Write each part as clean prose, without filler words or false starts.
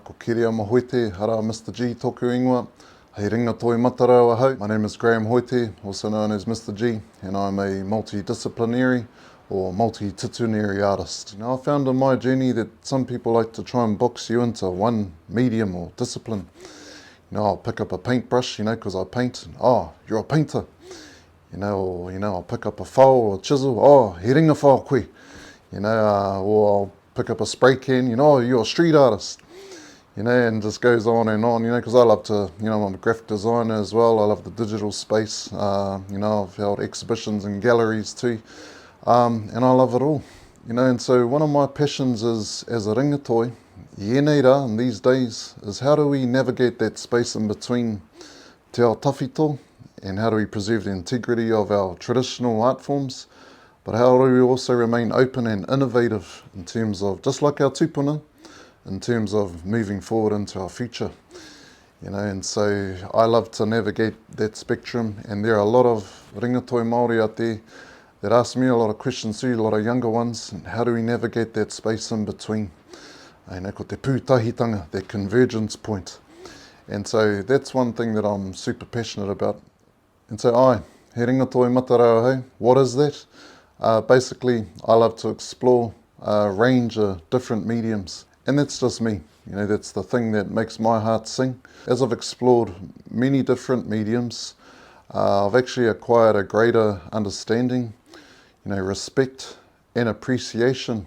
Ko Kiria Mahoite, hara Mr. G tōku ingoa. Hei ringa toi matarawa hau. My name is Graham Hoite, also known as Mr. G, and I'm a multidisciplinary or multitudinary artist. Now, I found in my journey that some people like to try and box you into one medium or discipline. I'll pick up a paintbrush, because I paint, and, you're a painter. Or, I'll pick up a file or a chisel, he ringa whao koe. Or I'll pick up a spray can, you're a street artist. And just goes on, because I love to, I'm a graphic designer as well. I love the digital space. I've held exhibitions in galleries too. And I love it all. And so one of my passions is, as a ringatoi, ienei in these days, is how do we navigate that space in between te ao tawhito, and how do we preserve the integrity of our traditional art forms, but how do we also remain open and innovative in terms of, just like our tupuna, in terms of moving forward into our future. And so I love to navigate that spectrum, and there are a lot of ringatoi Māori out there that ask me a lot of questions too, a lot of younger ones, and how do we navigate that space in between? Ko te pūtahitanga, that convergence point. And so that's one thing that I'm super passionate about. And so he ringatoi matarawa hau, what is that? Basically, I love to explore a range of different mediums. And that's just me, that's the thing that makes my heart sing. As I've explored many different mediums, I've actually acquired a greater understanding, respect and appreciation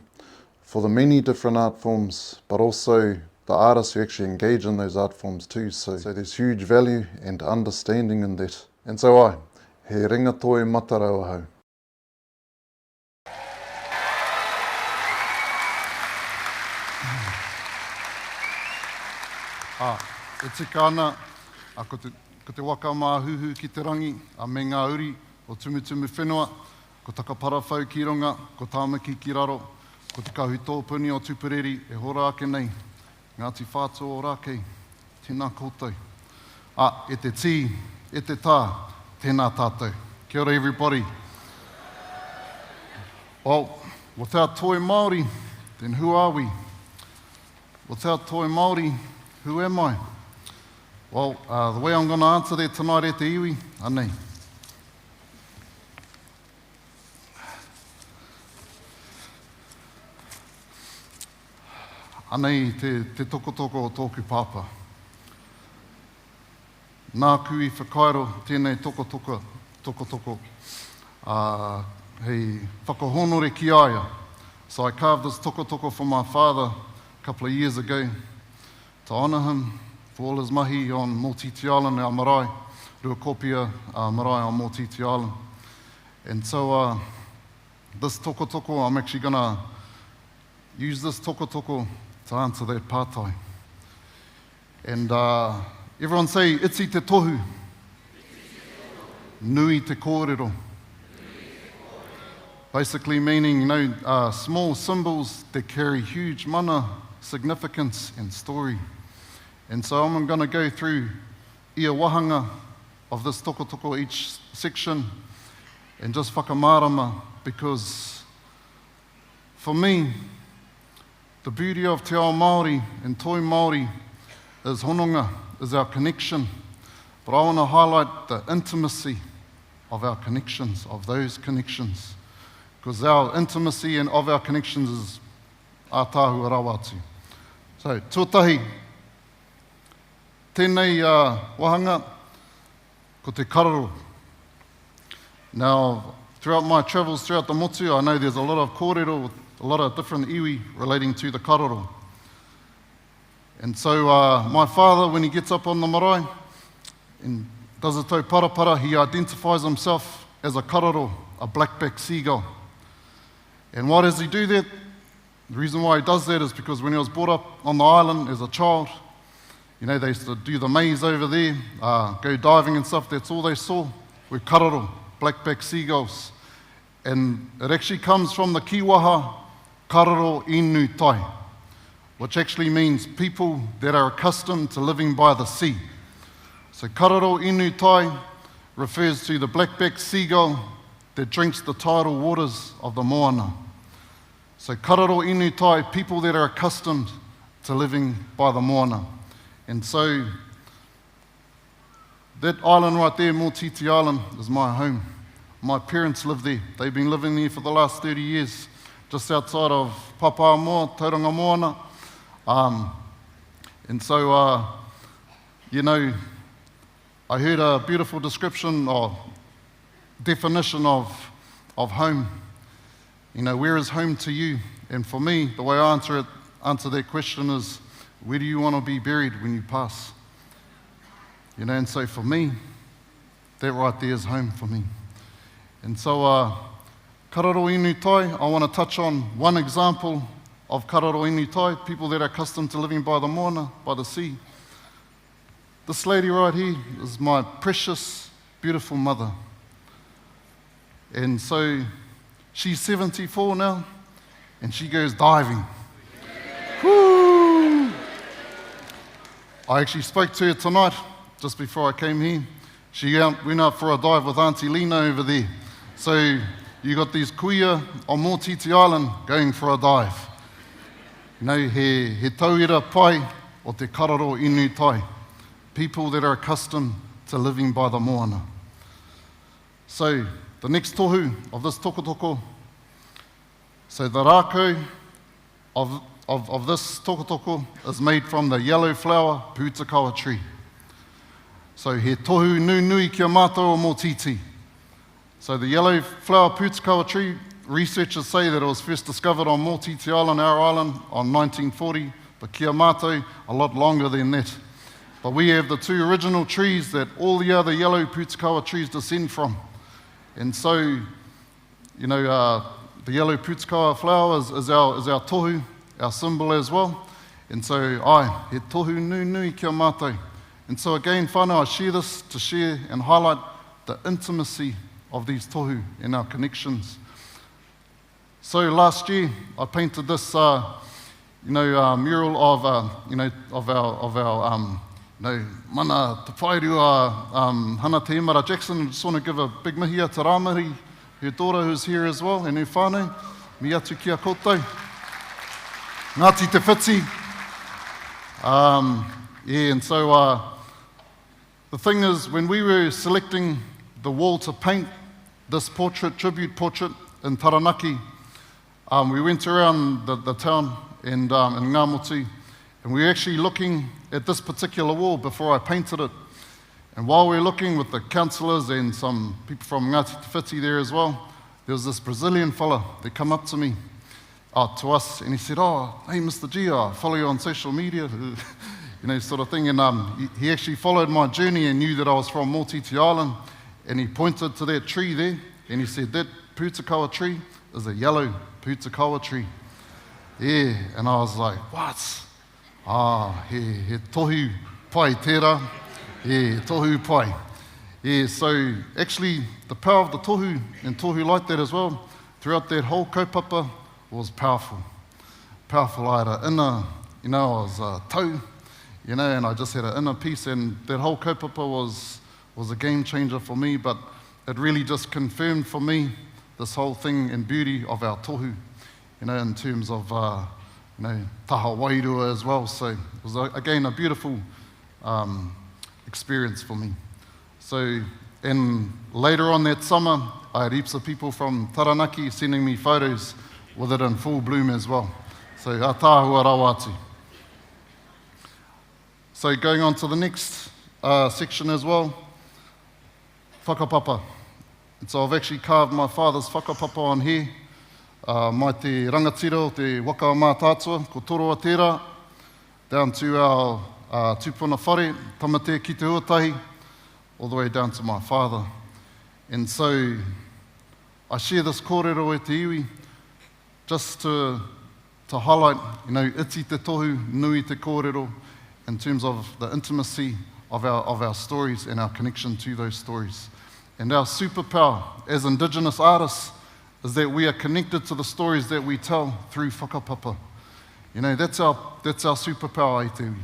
for the many different art forms, but also the artists who actually engage in those art forms too. So there's huge value and understanding in that. And so he ringatoi matarawa hau. E tika ana, ko te waka mā huhu ki te rangi, a me ngā uri o tumutumu whenua, ko takaparawhau ki runga, ko tāmaki ki raro, ko te kahu tōpuni o Tupureri, e hora ake nei, Ngāti Whātua o rākei, tēnā koutou. E te tī, e te tā, tēnā tātou. Kia ora everybody. Well, without toi Māori, then who are we? Without toi Māori, who am I? Well, the way I'm going to answer that tonight e te iwi, anei. Anei te tokotoko o tōku pāpā. Nā kui whakairo tēnei tokotoko hei whakahonore ki aia. So I carved this tokotoko for my father a couple of years ago to honour him for all his mahi on Motiti Island, our marae, Ruakopia marae on Motiti Island. And so this tokotoko, I'm actually going to use this tokotoko to answer that pātai. And everyone say, iti te tohu, nui te kōrero. Basically meaning, small symbols that carry huge mana, significance and story. And so I'm going to go through ia wahanga of this tokotoko, each section, and just whakamārama, because for me, the beauty of te ao Māori and toi Māori is hononga, is our connection. But I want to highlight the intimacy of our connections, of those connections. Because our intimacy and of our connections is ātāhua rawatu. So, tuatahi, tēnei wahanga, ko te kararo. Now, throughout my travels throughout the motu, I know there's a lot of kōrero, a lot of different iwi relating to the kararo. And so my father, when he gets up on the marae and does a tau parapara, he identifies himself as a kararo, a blackback seagull. And why does he do that? The reason why he does that is because when he was brought up on the island as a child, they used to do the maze over there, go diving and stuff, that's all they saw, were kararo, blackback seagulls. And it actually comes from the kiwaha kararo inu tai, which actually means people that are accustomed to living by the sea. So kararo inu tai refers to the blackback seagull that drinks the tidal waters of the moana. So kararo inu tai, people that are accustomed to living by the moana. And so that island right there, Motiti Island, is my home. My parents live there. They've been living there for the last 30 years, just outside of Papamoa, Tauranga Moana. And so, you know, I heard a beautiful description or definition of home. You know, where is home to you? And for me, the way I answer that question is, where do you want to be buried when you pass? You know, and so for me, that right there is home for me. And so, Kararo Inu Tai, I want to touch on one example of Kararo Inu Tai, people that are accustomed to living by the moana, by the sea. This lady right here is my precious, beautiful mother. And so she's 74 now, and she goes diving. Woo! I actually spoke to her tonight, just before I came here. She went out for a dive with Auntie Lena over there. So you got these kuia on Motiti Island going for a dive. You know, he tauira pai o te Kararo Inu Tai. People that are accustomed to living by the moana. So the next tohu of this tokotoko, so the rākau of this tokotoko is made from the yellow flower pūtakawa tree. So he tohu nui kia mātou o Motiti. So the yellow flower pūtakawa tree, researchers say that it was first discovered on Motiti Island, our island, on 1940, but kia mātou, a lot longer than that. But we have the two original trees that all the other yellow pūtakawa trees descend from. And so, you know, the yellow pūtakawa flower is our tohu, our symbol as well. And so, he tohu nui kia mātou. And so again, whānau, I share this to share and highlight the intimacy of these tohu and our connections. So last year, I painted this, mural of our mana te whairua Hana Te Imara Jackson. I just want to give a big mihia to Rāmari, her daughter who's here as well, and her whānau, mi atu kia koutou. Ngāti te whiti. And so the thing is, when we were selecting the wall to paint this tribute portrait in Taranaki, we went around the town and in Ngā Motu, and we were actually looking at this particular wall before I painted it. And while we were looking with the councillors and some people from Ngāti Te Whiti there as well, there was this Brazilian fella that come up to me, to us, and he said, hey, Mr. G, I follow you on social media, sort of thing. And he actually followed my journey and knew that I was from Motiti Island, and he pointed to that tree there, and he said, that pūtakawa tree is a yellow pūtakawa tree. Yeah, and I was like, what? He tohu pai tērā. Yeah, tohu pai. Yeah, so actually the power of the tohu and tohu like that as well, throughout that whole kaupapa was powerful. Powerful. I had an inner, I was tau, and I just had an inner peace, and that whole kaupapa was a game changer for me, but it really just confirmed for me this whole thing and beauty of our tohu, in terms of, taha wairua as well. So it was, again, a beautiful experience for me. So, and later on that summer, I had heaps of people from Taranaki sending me photos with it in full bloom as well. So, a tāhua rawatu. So, going on to the next section as well, whakapapa. And so I've actually carved my father's whakapapa on here. Mai te rangatira o te waka o mātātua, ko toro a tērā, down to our tūpuna whare, tamate ki te huatahi, all the way down to my father. And so I share this kōrero e te iwi, just to highlight, iti te tohu, nui te kōrero, in terms of the intimacy of our stories and our connection to those stories. And our superpower as Indigenous artists is that we are connected to the stories that we tell through whakapapa. That's our superpower, e te iwi.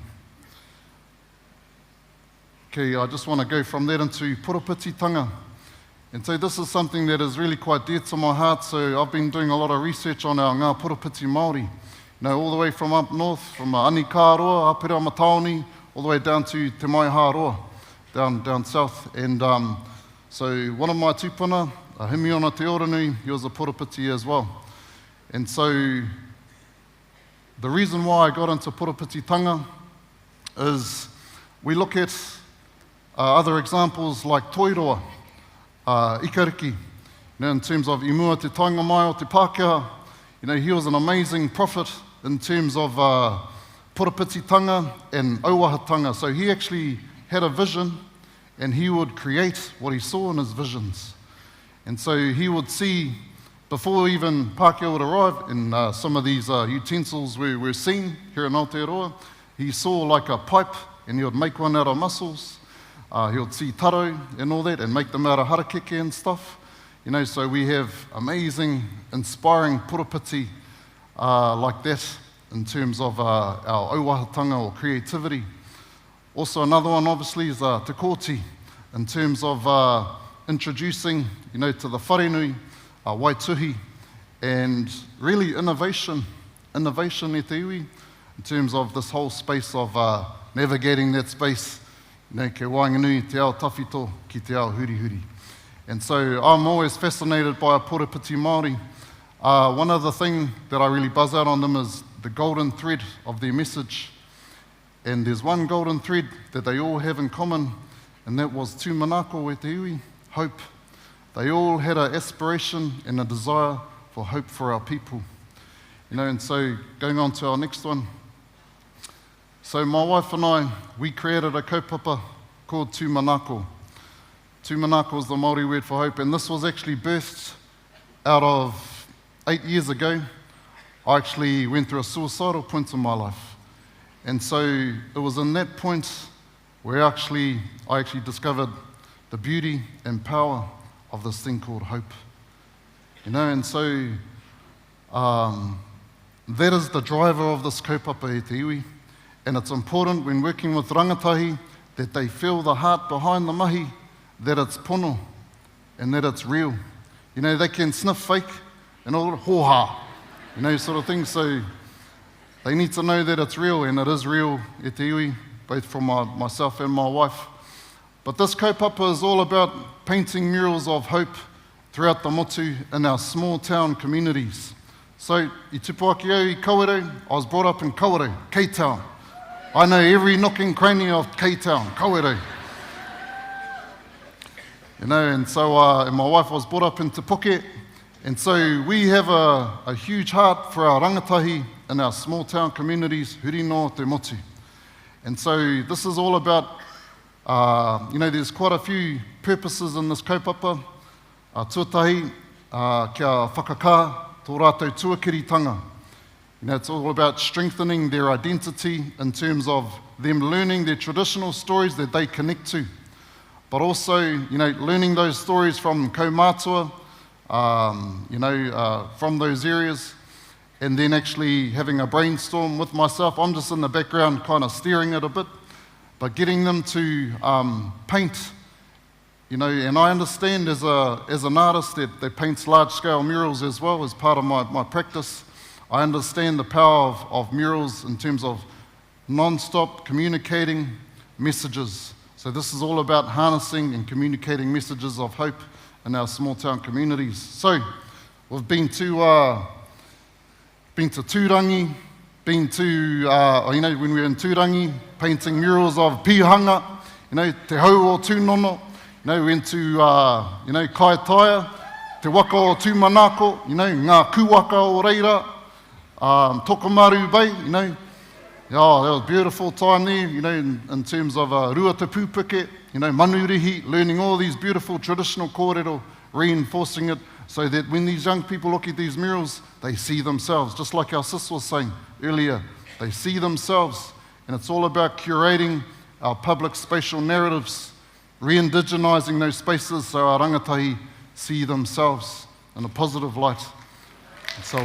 Okay, I just want to go from that into porapititanga. And so this is something that is really quite dear to my heart. So I've been doing a lot of research on our ngā porapiti Māori. all the way from up north, from Anikāroa, Apira Mataoni, all the way down to Te Maiharoa, down south. And so one of my tupuna, Himiona Te Oranui, he was a Porapiti as well. And so the reason why I got into Porapititanga is we look at other examples like Toiroa, Ikariki, in terms of Imua Te Tainga Mai o Te Pākehā. He was an amazing prophet in terms of Porapititanga and Auahatanga. So he actually had a vision and he would create what he saw in his visions. And so he would see, before even Pākehā would arrive, and some of these utensils we're seeing here in Aotearoa, he saw like a pipe and he would make one out of mussels. He would see taro and all that and make them out of harakeke and stuff. So we have amazing, inspiring Porapiti like that in terms of our auahatanga or creativity. Also another one obviously is Te Kōti in terms of introducing, to the wharenui, Waituhi, and really innovation e te iwi, in terms of this whole space of navigating that space, ke wainganui te ao tawhito ki te ao huri. And so I'm always fascinated by a Porapiti Māori. One other thing that I really buzz out on them is the golden thread of their message. And there's one golden thread that they all have in common, and that was tū manako e te iwi, hope. They all had an aspiration and a desire for hope for our people. And so going on to our next one. So my wife and I, we created a kaupapa called tū manako. Tū manako is the Māori word for hope, and this was actually birthed out of 8 years ago. I actually went through a suicidal point in my life. And so it was in that point where I actually discovered the beauty and power of this thing called hope. And so that is the driver of this kaupapa e te iwi. And it's important when working with rangatahi that they feel the heart behind the mahi, that it's pono and that it's real. They can sniff fake and all hoha, sort of thing. So they need to know that it's real, and it is real e te iwi, both from myself and my wife. But this kaupapa is all about painting murals of hope throughout the motu in our small town communities. So, I tupuaki au I Kawerau, I was brought up in Kawerau, K-Town. I know every nook and cranny of K-Town, Kawerau. And so and my wife was brought up in Te Puke, and so we have a huge heart for our rangatahi in our small town communities, huri no te motu. And so this is all about, there's quite a few purposes in this kaupapa. Tuatahi, kia whakakā tō rātou tuakiritanga. It's all about strengthening their identity in terms of them learning their traditional stories that they connect to. But also, learning those stories from kaumātua, from those areas, and then actually having a brainstorm with myself. I'm just in the background kind of steering it a bit, but getting them to paint, and I understand as an artist that paints large-scale murals as well as part of my practice. I understand the power of murals in terms of non-stop communicating messages. So this is all about harnessing and communicating messages of hope in our small town communities. So we've been to Tūrangi, been to, when we were in Tūrangi, painting murals of pihanga, te hau o tūnono, we went to, Kaitaia, te waka o tūmanako, ngā kūwaka o reira, Tokomaru Bay, that was a beautiful time there, in terms of Rua Te Pūpuke, Manurihi, learning all these beautiful traditional kōrero, reinforcing it so that when these young people look at these murals, they see themselves, just like our sis was saying earlier. They see themselves, and it's all about curating our public spatial narratives, re-indigenizing those spaces so our rangatahi see themselves in a positive light. So,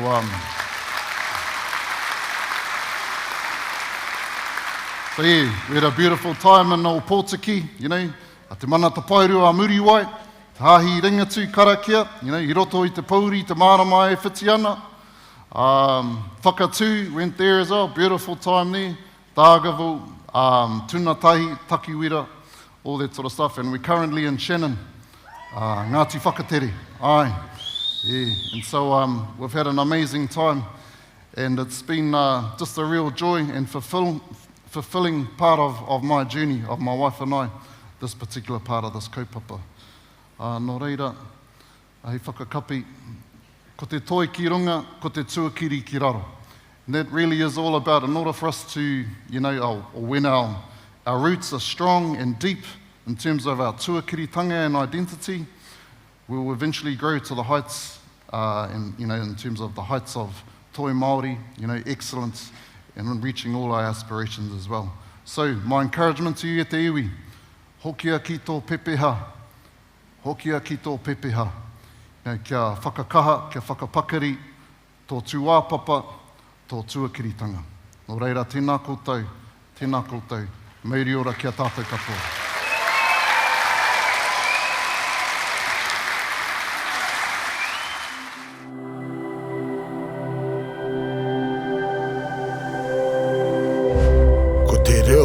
So yeah, we had a beautiful time in Old Pōtiki, a te mana te pairua a Muriwai, te hāhi ringatu karakia, I roto I te pauri, te marama e whiti ana, Whakatū went there as well, beautiful time there. Dāgavu, Tūnatahi, Takiwira, all that sort of stuff. And we're currently in Shannon, Ngāti Whakatere. Aye. Yeah. And so we've had an amazing time. And it's been just a real joy and fulfilling part of my journey, of my wife and I, this particular part of this kaupapa. Nō reira, hei whakakapi, ko te toi ki runga, ko te tuakiri ki raro. And that really is all about, in order for us to, or when our roots are strong and deep in terms of our tuakiritanga and identity, we will eventually grow to the heights, in terms of the heights of toi Māori, excellence, and reaching all our aspirations as well. So, my encouragement to you e te iwi, hokia ki tō pepeha, hokia ki tō pepeha, kia whakakaha, kia whakapakari, tō tūāpapa, tō tuakiritanga. Nō reira, tēnā koutou, mauri ora kia tātou katoa. Ko te reo